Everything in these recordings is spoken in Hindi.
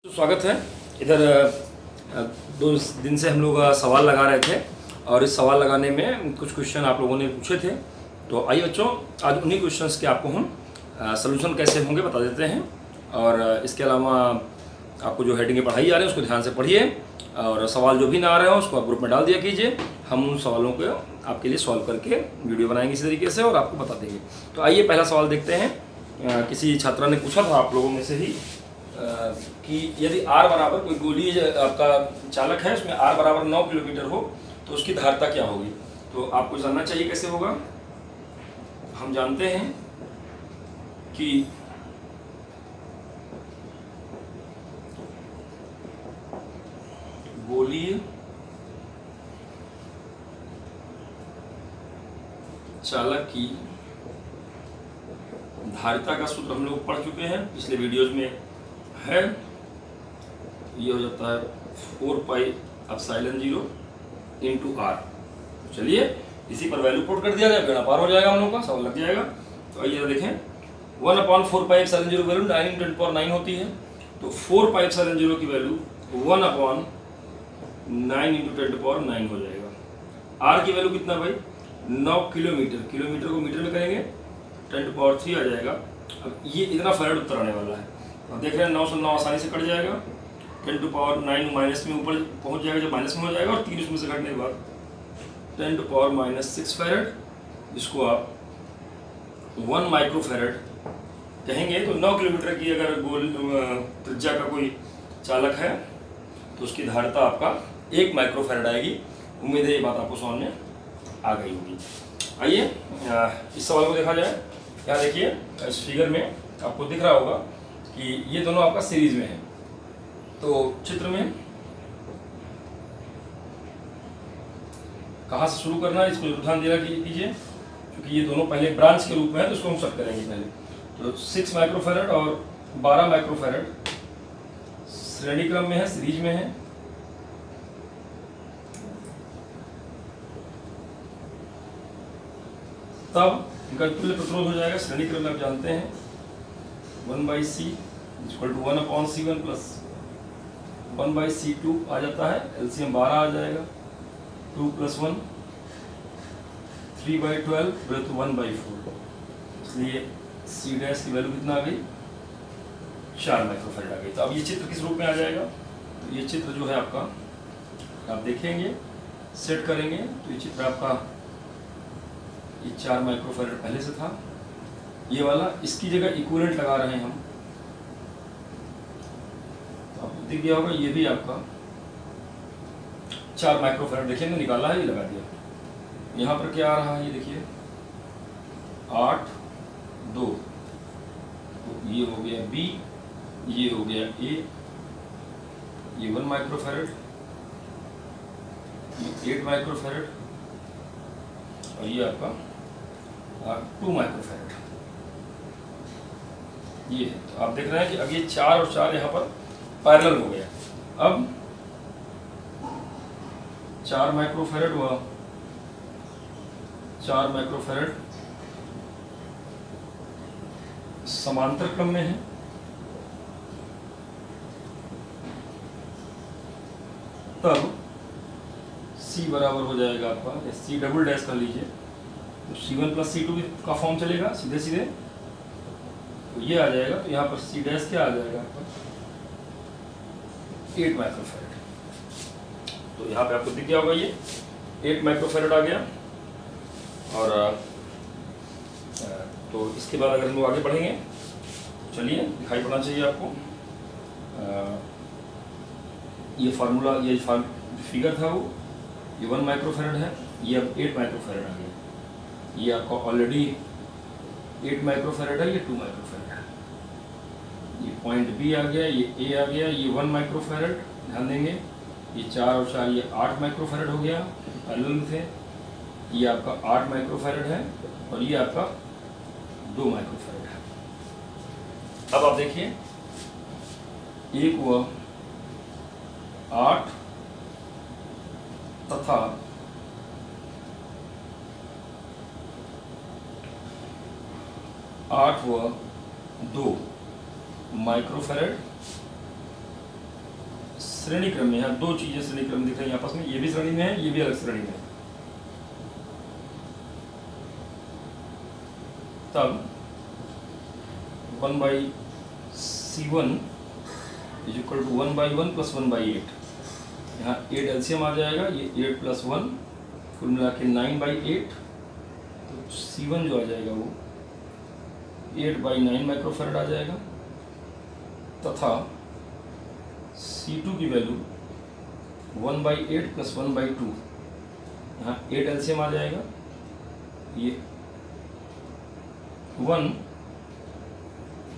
स्वागत है। इधर 2 दिन से हम लोग सवाल लगा रहे थे और इस सवाल लगाने में कुछ क्वेश्चन आप लोगों ने पूछे थे। तो आइए बच्चों, आज उन्हीं क्वेश्चंस के आपको हम सलूशन कैसे होंगे बता देते हैं। और इसके अलावा आपको जो हेडिंग पढ़ाई जा रही है उसको ध्यान से पढ़िए और सवाल जो भी ना आ रहे हो उसको आप ग्रुप में डाल दिया कीजिए। हम उन सवालों को आपके लिए सॉल्व करके वीडियो बनाएंगे इसी तरीके से और आपको बता देंगे। तो आइए पहला सवाल देखते हैं। किसी छात्रा ने पूछा था आप लोगों में से ही कि यदि R बराबर कोई गोलीय आपका चालक है, उसमें R बराबर 9 किलोमीटर हो तो उसकी धारिता क्या होगी। तो आपको जानना चाहिए कैसे होगा। हम जानते हैं कि गोलीय चालक की धारिता का सूत्र हम लोग पढ़ चुके हैं पिछले वीडियोज में है। ये हो जाता है 4 पाई एप्सिलॉन 0 इंटू R। तो चलिए इसी पर वैल्यू पुट कर दिया जाए, बेड़ा पार हो जाएगा, हम लोग का सवाल लग जाएगा। तो आइए देखें 1/4 पाई एप्सिलॉन 0 वैल्यू 9 × 10⁹ होती है। तो 4 पाई एप्सिलॉन 0 की वैल्यू 1/9 × 10⁹ हो जाएगा। R की वैल्यू कितना भाई 9 किलोमीटर, किलोमीटर को मीटर में करेंगे 10⁻³ आ जाएगा। अब ये इतना फैराड उत्तर आने वाला है। अब देख रहे हैं 9 से 9 आसानी से कट जाएगा, 10⁻9 माइनस में ऊपर पहुंच जाएगा जब माइनस में हो जाएगा, और 3 उसमें से कटने के बाद 10⁻⁻6 फैराड। इसको आप 1 माइक्रो फैराड कहेंगे। तो 9 किलोमीटर की अगर गोल त्रिज्या का कोई चालक है तो उसकी धारिता आपका 1 माइक्रो फैराड आएगी। उम्मीद है ये बात आपको समझ में आ गई होगी। आइए इस सवाल को देखा जाए। क्या देखिए, इस फिगर में आपको दिख रहा होगा कि ये दोनों आपका सीरीज में है। तो चित्र में कहाँ से शुरू करना है इसको ध्यान देना कीजिए, क्योंकि ये दोनों पहले ब्रांच के रूप में है तो इसको हम सेट करेंगे पहले। तो 6 माइक्रो फैराड और 12 माइक्रो फैराड श्रेणी क्रम में है, सीरीज में है। तब इनका तुल्य प्रतिरोध हो जाएगा श्रेणी क्रम में, आप जानते हैं 1/C = 1/C1 + 1/C2 आ जाता है। एलसीएम 12 आ जाएगा, 2 + 1 3/12 तो 1/4। इसलिए C डैश की वैल्यू कितना आ गई 4 माइक्रो फैराड आ गई। तो अब ये चित्र किस रूप में आ जाएगा। तो ये चित्र जो है आपका आप देखेंगे सेट करेंगे तो ये चित्र आपका ये 4 माइक्रो फैराड पहले से था, ये वाला इसकी जगह इक्विवेलेंट लगा रहे हैं हम। तो आपको दिख गया होगा ये भी आपका 4 माइक्रो फैराड देखिए निकाला है, ये लगा दिया। यहाँ पर क्या आ रहा है ये देखिए 8 2। तो ये हो गया B, ये हो गया A, ये 1 माइक्रो फैराड, ये 8 माइक्रो फैराड और ये आपका 2 माइक्रो फैराड। ये है। तो आप देख रहे हैं कि अब ये 4 और 4 यहाँ पर पैरेलल हो गया। अब 4 माइक्रो फैराड हुआ, 4 माइक्रो फैराड समांतर क्रम में है। तब C बराबर हो जाएगा आपका, C डबल डैश कर लीजिए तो C1 + C2 का फॉर्म चलेगा सीधे सीधे, तो ये आ जाएगा। तो यहाँ पर C डैश क्या आ जाएगा आपका 8 माइक्रो फैराड। तो यहाँ पे आपको दिख गया होगा ये 8 माइक्रो फैराड आ गया। और तो इसके बाद अगर हम लोग आगे बढ़ेंगे, चलिए दिखाई पड़ना चाहिए आपको ये फार्मूला, ये फिगर था वो, ये 1 माइक्रो फैराड है, ये अब 8 माइक्रो फैराड आ गया। ये आपका ऑलरेडी 8 माइक्रो फैराड है, ये 2 माइक्रो फैराड है। ये पॉइंट B आ गया, ये A आ गया, ये 1 माइक्रो फैराड, ध्यान देंगे ये 4 और 4 ये 8 माइक्रो फैराड हो गया, पैरेलल में थे। ये आपका 8 माइक्रो फैराड है और ये आपका 2 माइक्रो फैराड है। अब आप देखिए एक हुआ 8 तथा 8 हुआ 2 माइक्रोफैरड श्रेणी क्रम में, यहाँ दो चीजें श्रेणी क्रम दिख रही है आपस में, ये भी श्रेणी में है, ये भी अलग श्रेणी में है। तब 1/C1 is equal to 1/1 plus 1/8। यहाँ 8 एलसीएम आ जाएगा, ये 8 प्लस 1 कुल मिला के 9/8। तो C1 जो आ जाएगा वो 8/9 माइक्रोफैरड आ जाएगा, तथा C2 की वैल्यू 1/8 प्लस 1/2। यहाँ 8 एलसीएम आ जाएगा, ये 1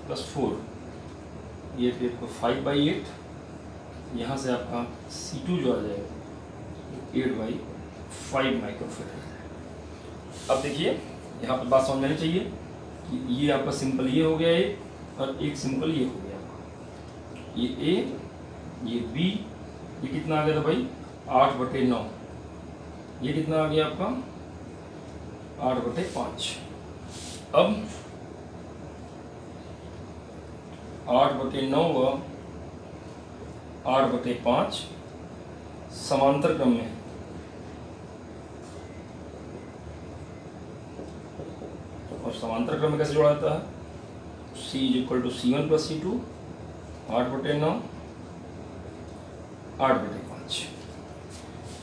प्लस 4, ये फिर 5/8। यहाँ से आपका C2 जो आ जाएगा 8/5 माइक्रोफैरड। अब देखिए यहाँ पर बात समझ में आनी चाहिए कि ये आपका सिंपल ये हो गया एक, और एक सिंपल ये हो गया आपका। ये A, ये B, ये कितना आ गया था भाई 8/9। ये कितना आ गया आपका 8/5। अब 8/9 व 8/5 समांतर क्रम में है। और समांतर क्रम में कैसे जोड़ा जाता है? C is equal to C1 plus C2, 8/9 8/5।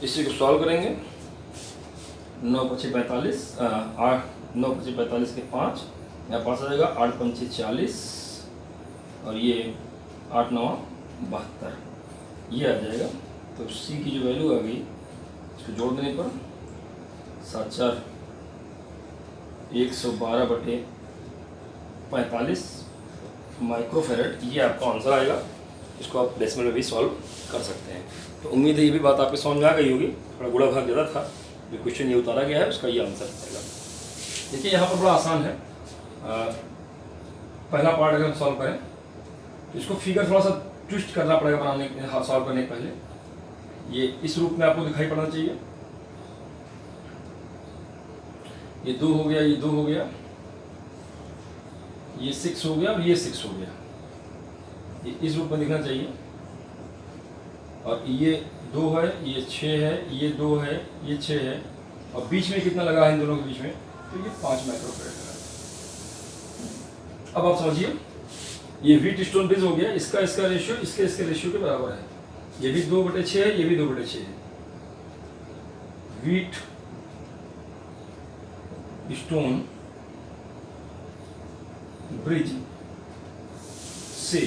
इसी को सॉल्व करेंगे। 9×5 45, 9×5 45 के 5, यहाँ पास आ जाएगा 8×5 40, और ये 8×9 72, ये आ जाएगा। तो C की जो वैल्यू आ गई, इसको जोड़ देने पर 7×4 112/45 माइक्रोफैरड, ये आपका आंसर आएगा। इसको आप डेसिमल में भी सॉल्व कर सकते हैं। तो उम्मीद है ये भी बात आपको समझ में आ गई होगी। थोड़ा गुड़ा भाग ज़्यादा था, जो क्वेश्चन ये उतारा गया है उसका ये आंसर आएगा। देखिए यहाँ पर बड़ा आसान है। पहला पार्ट अगर हम सॉल्व करें तो इसको फिगर थोड़ा सा ट्विस्ट करना पड़ेगा बनाने के, सॉल्व करने के पहले। ये इस रूप में आपको दिखाई पड़ना चाहिए। ये 2 हो गया, ये 2 हो गया, ये 6 हो गया, और ये 6 हो गया। ये इस रूप में दिखना चाहिए। और ये 2 है, ये 6 है, ये 2 है, ये 6 है, और बीच में कितना लगा है इन दोनों के बीच में? तो ये 5 माइक्रोफैरड लगा। अब आप समझिए, ये व्हीट स्टोन ब्रिज हो गया, इसका रेशियो इसके रेशियो के बराबर है। ये भी 2/6 है, ये भी 2/6 है। व्हीट स्टोन ब्रिज से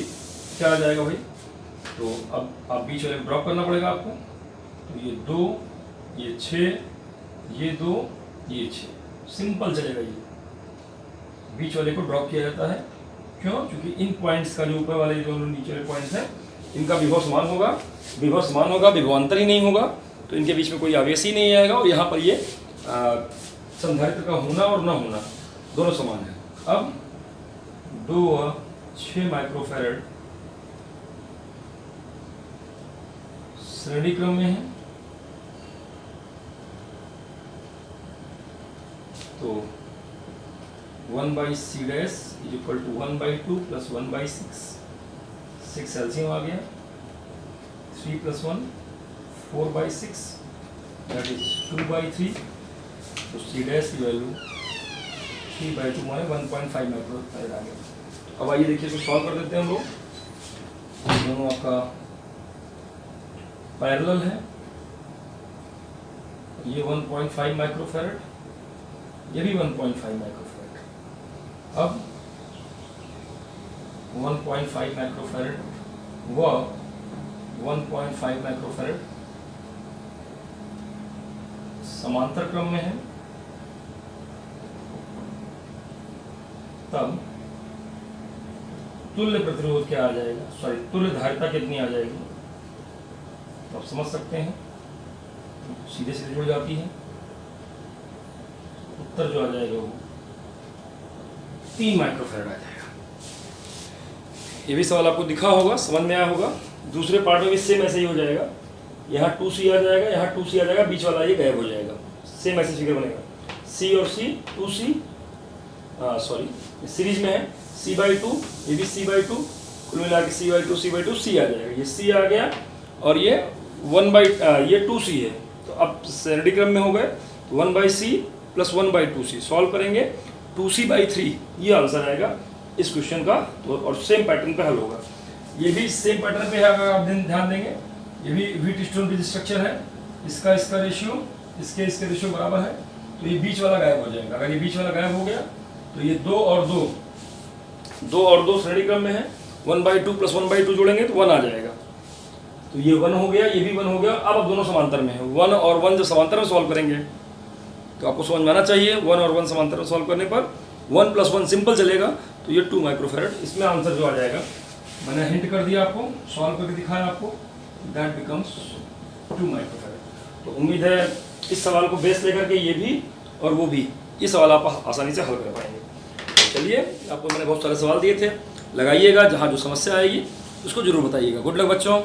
क्या आ जाएगा भाई? तो अब आप बीच वाले ड्रॉप करना पड़ेगा आपको। तो ये 2, ये 6, ये 2, ये 6, सिंपल चलेगा। ये बीच वाले को ड्रॉप किया जाता है। क्यों? क्योंकि इन पॉइंट्स का जो ऊपर वाले जो नीचे वाले पॉइंट्स हैं, इनका विभव समान होगा, विभवांतर ही नहीं होगा, तो इनके बीच में कोई आवेश ही नहीं आएगा। और यहाँ पर ये संधारित्र का होना और ना होना दोनों समान है। अब 2 व 6 माइक्रोफैरड श्रेणी क्रम में है। तो 1/C dash is equal to 1/2 plus 1/6, 6 LCM आ गया, 3 प्लस 1 4/6, दैट इज 2/3। तो C डैश की वैल्यू 3/2 माने 1.5 माइक्रोफैरड आ गया। अब आइए देखिए, इसको सॉल्व कर देते हैं हम लोग। दोनों आपका पैरेलल है। ये 1.5 माइक्रोफैरड, ये भी 1.5 माइक्रोफैरड। अब 1.5 माइक्रोफैरड व 1.5 माइक्रोफैरड समांतर क्रम में है। तब तुल्य प्रतिरोध क्या आ जाएगा, सॉरी तुल्य धारिता कितनी आ जाएगी, तो आप समझ सकते हैं। सीधे सीधे जुड़ जाती है। उत्तर जो आ जाएगा वो 3 माइक्रोफैरड आ जाएगा। ये भी सवाल आपको दिखा होगा, समझ में आया होगा। दूसरे पार्ट में भी सेम ऐसे ही हो जाएगा। यहाँ 2C आ जाएगा, यहाँ 2C आ जाएगा, बीच वाला ये गायब हो जाएगा। सेम ऐसे फिगर बनेगा। C और C 2C, सॉरी सीरीज में है, C/2, ये भी C/2, कुल मिला के C/2 C आ जाएगा। ये C आ गया और ये 2c है। तो अब श्रेणी क्रम में हो गए 1/c + 1/2c। सॉल्व करेंगे 2c/3 ये आंसर आएगा इस क्वेश्चन का। तो और सेम पैटर्न पे हल होगा। ये भी सेम पैटर्न पे है, अगर आप ध्यान देंगे ये भी व्हीट स्टोन ब्रिज स्ट्रक्चर है। इसका रेशियो इसके रेशियो बराबर है, तो ये बीच वाला गायब हो जाएगा। अगर ये बीच वाला गायब हो गया तो ये 2 और 2 श्रेणी क्रम में है। 1/2 + 1/2 जोड़ेंगे तो 1 आ जाएगा। तो ये 1 हो गया, ये भी 1 हो गया। अब दोनों समांतर में है। 1 और 1 जब समांतर में सॉल्व करेंगे तो आपको समझ में आना चाहिए 1 और 1 समांतर में सॉल्व करने पर 1 + 1 सिंपल चलेगा, तो ये 2 माइक्रोफैरड इसमें आंसर जो आ जाएगा। मैंने हिंट कर दिया आपको, सॉल्व करके दिखाया आपको, दैट बिकम्स 2 माइक्रोफैरड। तो उम्मीद है इस सवाल को बेस लेकर के ये भी और वो भी ये सवाल आप आसानी से हल कर पाएंगे। तो चलिए, आपको मैंने बहुत सारे सवाल दिए थे, लगाइएगा। जहाँ जो समस्या आएगी उसको जरूर बताइएगा। गुड लक बच्चों।